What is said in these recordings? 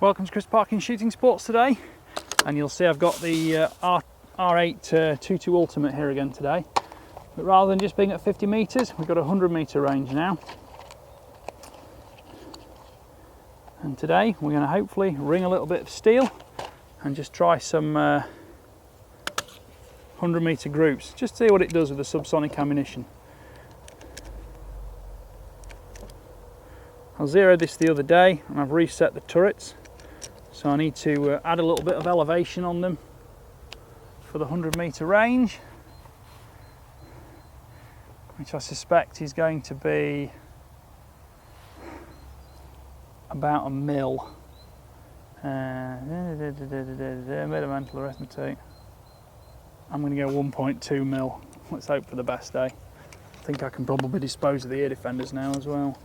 Welcome to Chris Parkin Shooting Sports today, and you'll see I've got the R8 2.2 Ultimate here again today, but rather than just being at 50 metres, we've got a 100 metre range now. And today we're going to hopefully ring a little bit of steel and just try some 100 metre groups, just see what it does with the subsonic ammunition. I zeroed this the other day and I've reset the turrets, so I need to add a little bit of elevation on them for the 100 metre range, which I suspect is going to be about a mil. Bit of mental arithmetic. I'm going to go 1.2 mil. Let's hope for the best, eh? I think I can probably dispose of the ear defenders now as well.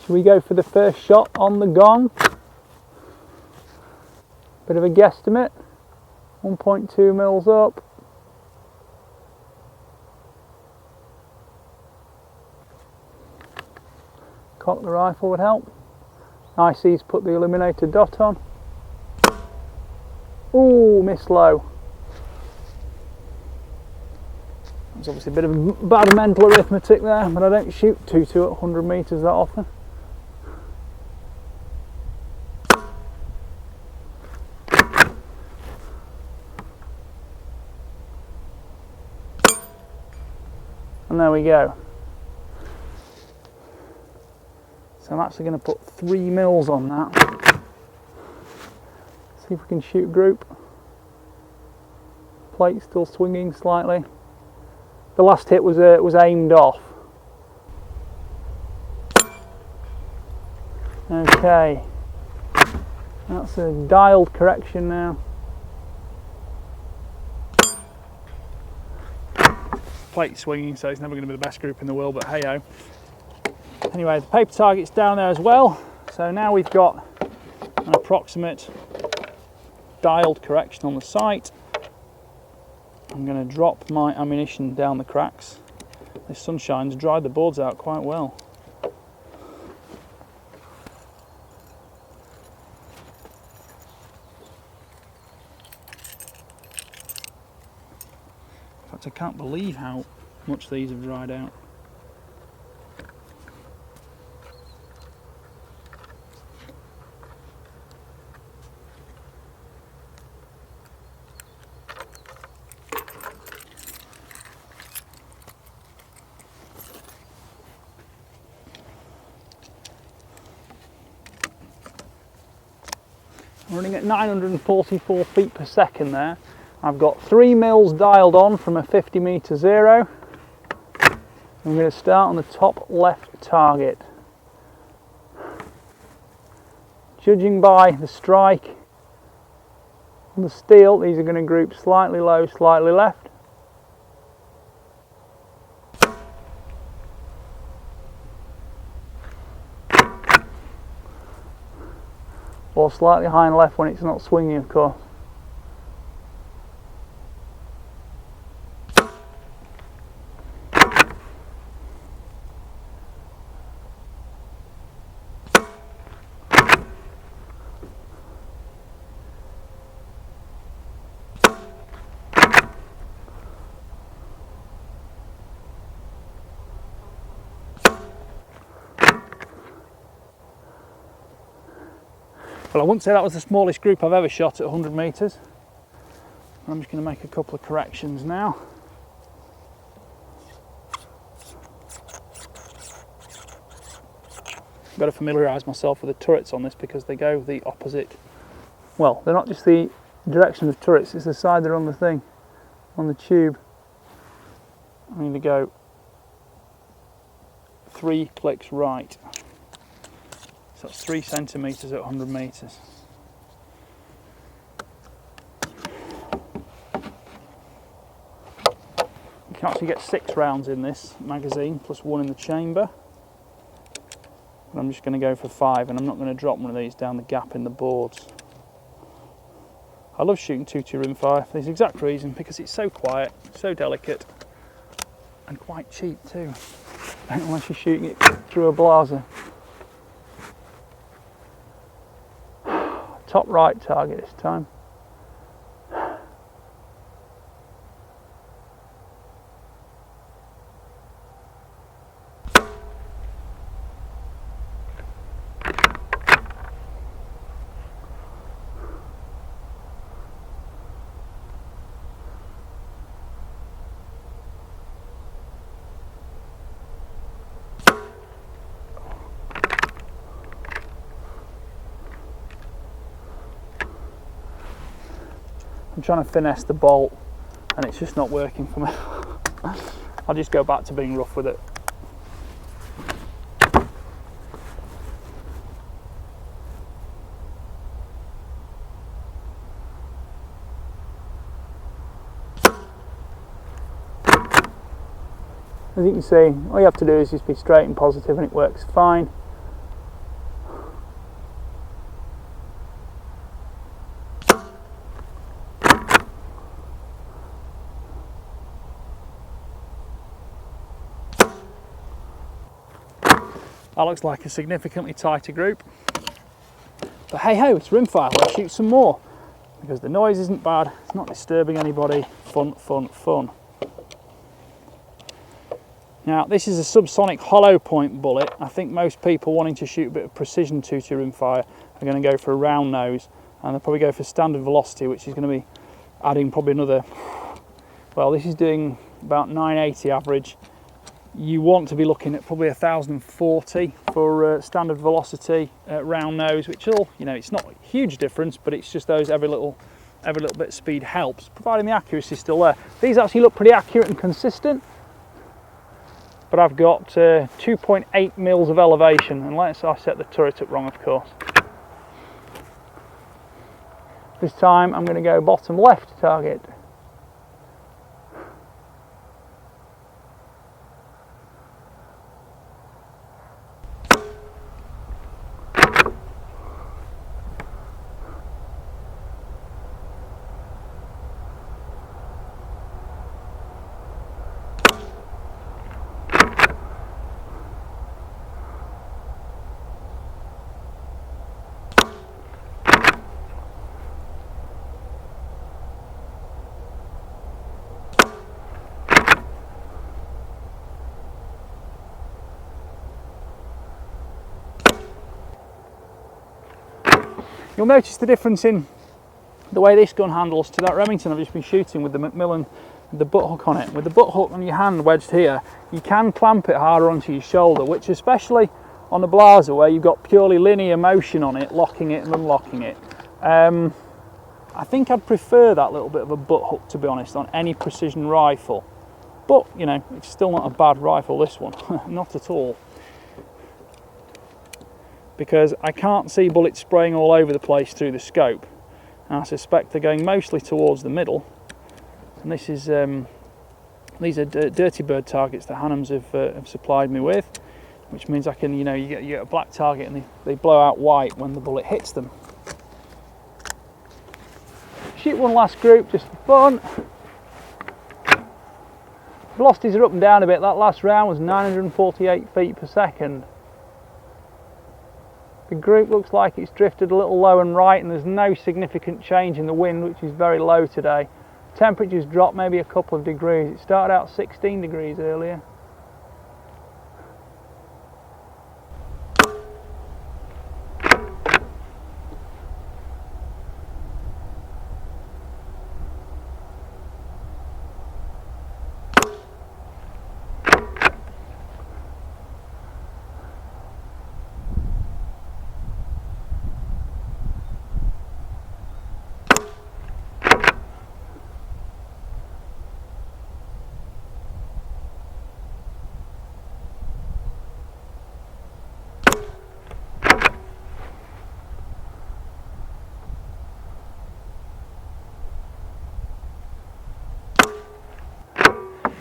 Shall we go for the first shot on the gong? Bit of a guesstimate. 1.2 mils up. Cock the rifle would help. IC's put the illuminator dot on. Ooh, missed low. There's obviously a bit of bad mental arithmetic there, but I don't shoot 2.2 at 100 metres that often. And there we go. So I'm actually going to put 3 mils on that. See if we can shoot group. Plate still swinging slightly. The last hit was aimed off. Okay, that's a dialed correction now. Plate swinging, so it's never going to be the best group in the world, but hey ho. Anyway, the paper target's down there as well, so now we've got an approximate dialed correction on the sight. I'm going to drop my ammunition down the cracks. This sunshine's dried the boards out quite well. In fact, I can't believe how much these have dried out. I'm running at 944 feet per second there. I've got 3 mils dialed on from a 50 metre zero. I'm going to start on the top left target. Judging by the strike on the steel, these are going to group slightly low, slightly left. Or slightly high and left when it's not swinging, of course. Well, I wouldn't say that was the smallest group I've ever shot at 100 metres. I'm just going to make a couple of corrections now. I've got to familiarise myself with the turrets on this because they go the opposite. Well, they're not just the direction of the turrets, it's the side they're on the thing, on the tube. I'm going to go 3 clicks right. So that's 3 centimetres at 100 metres. You can actually get 6 rounds in this magazine, plus 1 in the chamber. but I'm just going to go for 5, and I'm not going to drop one of these down the gap in the boards. I love shooting 2-2 rimfire for this exact reason, because it's so quiet, so delicate, and quite cheap too, unless you're shooting it through a Blaser. Top right target this time. I'm trying to finesse the bolt and it's just not working for me. I'll just go back to being rough with it. As you can see, all you have to do is just be straight and positive and it works fine. That looks like a significantly tighter group. But hey ho, it's rimfire, let's shoot some more. Because the noise isn't bad, it's not disturbing anybody. Fun, fun, fun. Now this is a subsonic hollow point bullet. I think most people wanting to shoot a bit of precision 2-2 rimfire are going to go for a round nose, and they'll probably go for standard velocity, which is going to be adding probably another, well, this is doing about 980 average. You want to be looking at probably 1040 for standard velocity round nose, which will, you know, it's not a huge difference, but it's just those every little bit of speed helps, providing the accuracy is still there. These actually look pretty accurate and consistent, but I've got 2.8 mils of elevation, unless I set the turret up wrong, of course. This time I'm going to go bottom left target. You'll notice the difference in the way this gun handles to that Remington I've just been shooting with the Macmillan, with the butt hook on it. With the butt hook on your hand wedged here, you can clamp it harder onto your shoulder, which especially on a Blaser where you've got purely linear motion on it, locking it and unlocking it. I think I'd prefer that little bit of a butt hook, to be honest, on any precision rifle. But, you know, it's still not a bad rifle, this one, not at all. Because I can't see bullets spraying all over the place through the scope. And I suspect they're going mostly towards the middle. And this is these are dirty bird targets that Hannums have supplied me with, which means I can, you know, you get a black target and they blow out white when the bullet hits them. Shoot one last group just for fun. Velocities are up and down a bit. That last round was 948 feet per second. The group looks like it's drifted a little low and right, and there's no significant change in the wind, which is very low today. Temperatures dropped maybe a couple of degrees. It started out 16 degrees earlier.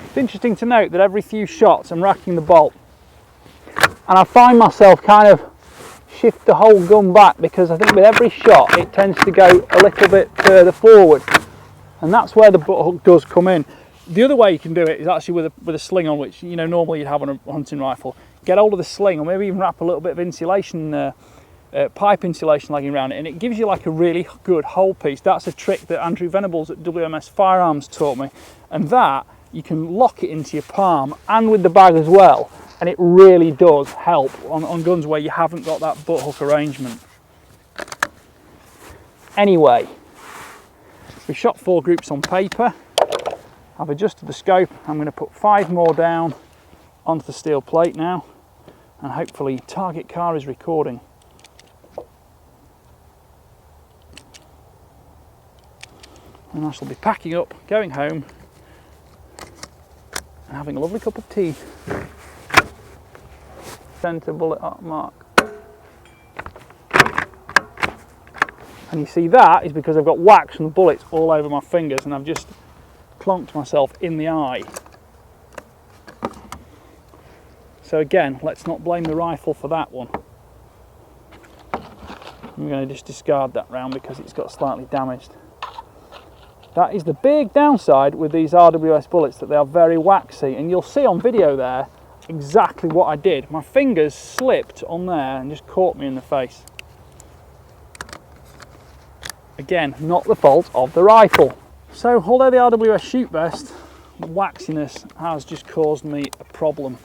It's interesting to note that every few shots I'm racking the bolt. and I find myself kind of shift the whole gun back, because I think with every shot it tends to go a little bit further forward, and that's where the butt hook does come in. The other way you can do it is actually with a sling on, which normally you'd have on a hunting rifle. Get hold of the sling, or maybe even wrap a little bit of insulation, pipe insulation lagging around it, and it gives you like a really good hole piece. That's a trick that Andrew Venables at WMS Firearms taught me, and that you can lock it into your palm and with the bag as well, and it really does help on guns where you haven't got that butt hook arrangement. Anyway, we've shot 4 groups on paper. I've adjusted the scope. I'm going to put 5 more down onto the steel plate now, and hopefully target car is recording. And I shall be packing up, going home, and having a lovely cup of tea. Centre bullet mark. And you see that is because I've got wax from the bullets all over my fingers, and I've just clonked myself in the eye. So again, let's not blame the rifle for that one. I'm going to just discard that round because it's got slightly damaged. That is the big downside with these RWS bullets, that they are very waxy, and you'll see on video there exactly what I did. My fingers slipped on there and just caught me in the face. Again, not the fault of the rifle. So although the RWS shoot vest, the waxiness has just caused me a problem,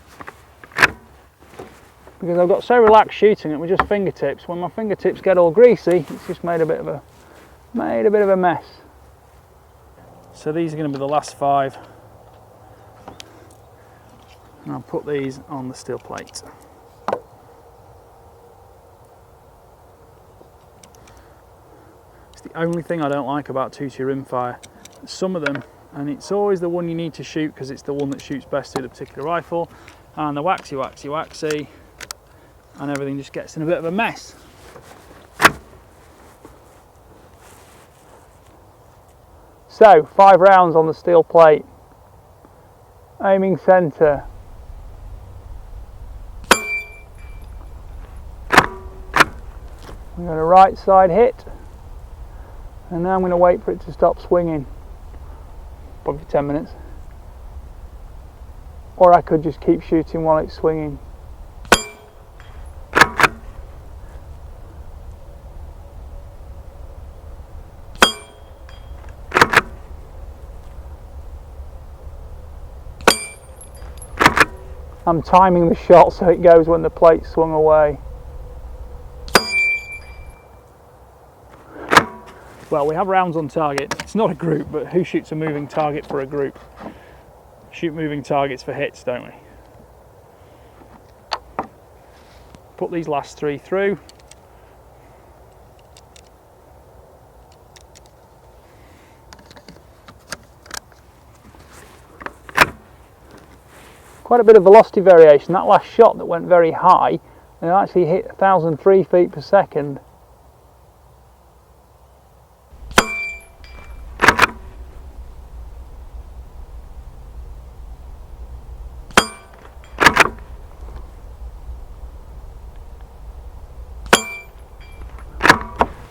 because I've got so relaxed shooting it with just fingertips. When my fingertips get all greasy, it's just made a bit of a mess. So these are going to be the last 5, and I'll put these on the steel plate. It's the only thing I don't like about 2-2 rimfire. Some of them, and it's always the one you need to shoot because it's the one that shoots best through the particular rifle, and the waxy, and everything just gets in a bit of a mess. So 5 rounds on the steel plate, aiming centre. I'm going to right side hit, and now I'm going to wait for it to stop swinging, probably 10 minutes, or I could just keep shooting while it's swinging. I'm timing the shot so it goes when the plate's swung away. Well, we have rounds on target. It's not a group, but who shoots a moving target for a group? Shoot moving targets for hits, don't we? Put these last 3 through. Quite a bit of velocity variation. That last shot that went very high, it actually hit 1,003 feet per second.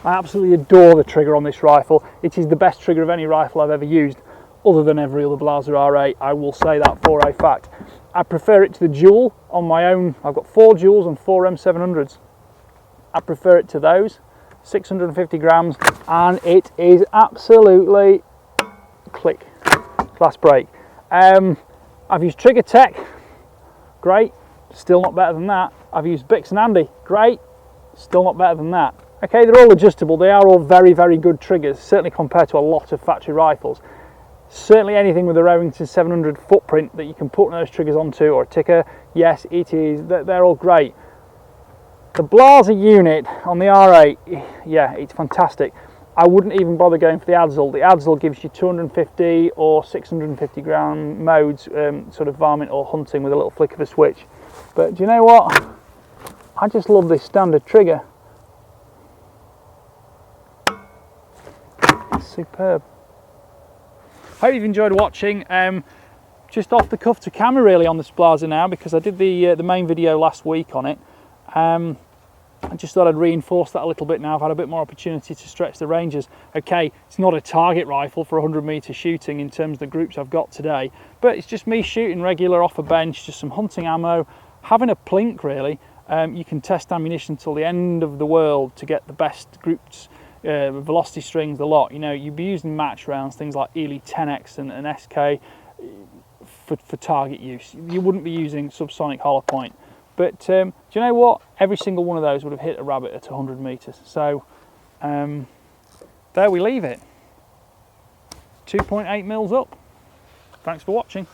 I absolutely adore the trigger on this rifle. It is the best trigger of any rifle I've ever used, other than every other Blaser R8. I will say that for a fact. I prefer it to the dual on my own. I've got 4 duals and 4 M700s. I prefer it to those, 650 grams, and it is absolutely click, class break. I've used Trigger Tech, great, still not better than that. I've used Bix and Andy, great, still not better than that. Okay, they're all adjustable, they are all very, very good triggers, certainly compared to a lot of factory rifles. Certainly anything with a Remington 700 footprint that you can put those triggers onto, or a ticker, yes, it is, they're all great. The Blaser unit on the R8, yeah, it's fantastic. I wouldn't even bother going for the Adzol. The Adzol gives you 250 or 650 gram modes, sort of varmint or hunting with a little flick of a switch. But do you know what? I just love this standard trigger. It's superb. Hope you've enjoyed watching. just off the cuff to camera really on this Blaser now, because I did the main video last week on it. I just thought I'd reinforce that a little bit now. I've had a bit more opportunity to stretch the ranges. Okay, it's not a target rifle for 100-metre shooting in terms of the groups I've got today, but it's just me shooting regular off a bench, just some hunting ammo, having a plink really. You can test ammunition till the end of the world to get the best groups, velocity strings, the lot. You know, you'd be using match rounds, things like Ely 10X and SK for target use. You wouldn't be using subsonic hollow point. But do you know what? Every single one of those would have hit a rabbit at 100 metres. So there we leave it. 2.8 mils up. Thanks for watching.